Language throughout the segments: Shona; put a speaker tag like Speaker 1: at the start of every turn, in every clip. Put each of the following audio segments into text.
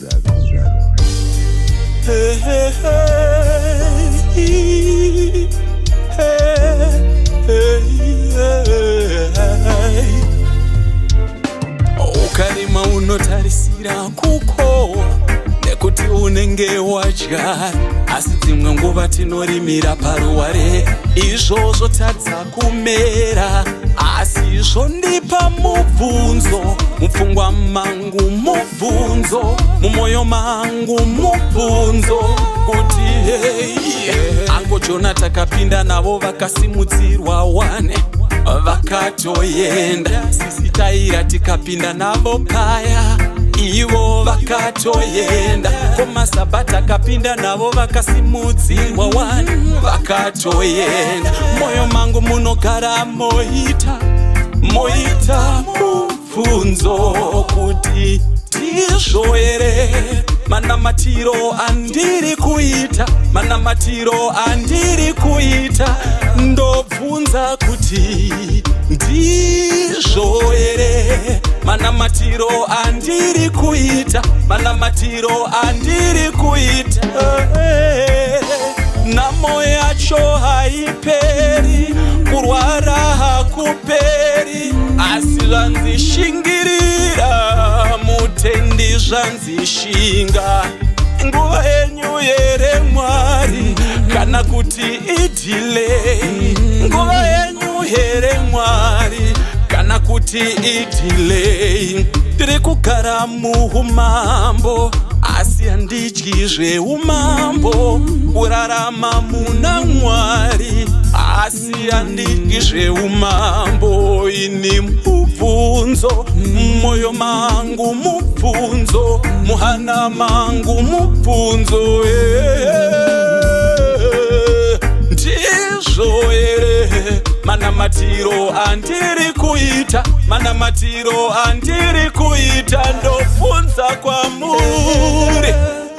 Speaker 1: Hey, hey, hey, hey, hey. Ukarima unotarisira kukohwa nekuti unenge wadyara, asi dzimwe nguva tinorimira paruware, izvozvo tadza kumera. Asi zvondipa mubvunzo, mupfungwa mangu mubvunzo, mumwoyo mangu mubvunzo, kuti hey, ango Jona takapinda navo vakasimudzirwa wane, vakatoyenda. Sisi Taira tikapinda navo paya, ivo vakatoyenda. Komasabata kapinda navo vakasimudzirwa wane, vakatoyenda. Moyo mangu munogara moita mubvunzo, kuti ndizvo here manamatiro andiri kuita, manamatiro andiri kuita. Ndobvunza kuti ndizvo here manamatiro andiri kuita, manamatiro andiri kuita. Namo yacho haiperi, kurwara hakuperi, asi zvanzishingirira mutendi zvanzishinga. Nguva yenyu here Mwari, kana kuti idilei. Nguva yenyu here Mwari, kana kuti idilei. Tiri kugara muumambo, asi handidyi zveumambo. Kurarama muna Mwari, asi handidyi zveumambo. Ini mubvunzo, moyo mangu mubvunzo, muhana mangu mubvunzo. Ndizvo here manamatiro andiri kuita, manamatiro andiri kuita. Ndobvunza kwamuri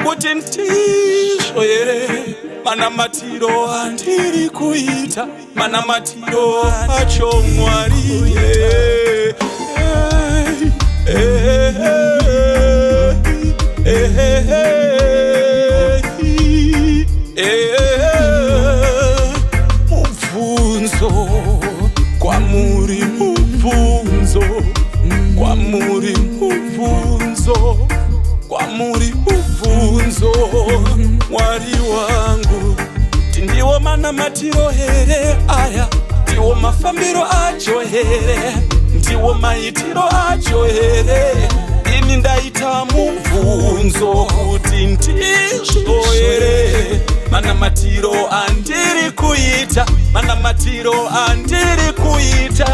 Speaker 1: kuti ndizvo here manamatiro andiri kuita, manamatiro acho Mwari. Mubvunzo kwamuri, mubvunzo kwamuri, mubvunzo kwamuri, mubvunzo. Mwari wangu, tindiwo manamatiro here aya, ndiwo mafambiro acho here, ndiwo maitiro acho here. Ini ndaita mubvunzo kuti ndizvo here manamatiro andiri kuita, manamatiro andiri kuita.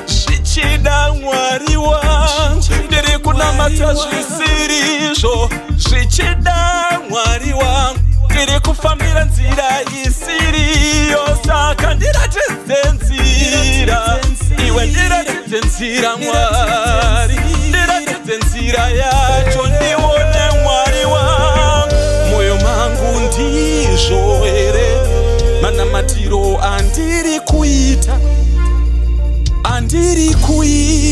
Speaker 1: Zvichida Mwari wangu, ndiri kunamata zvisirizvo. Zvichida Mwari wangu, ndiri kufambira nzira isiriyo. Saka ndiratidze nzira, iwe ndiratidze nzira Mwari, ndiratidze nzira yacho, ndione Mwari wangu. Moyo mangu ndizvo here manamatiro andiri kuita, andiri kuita.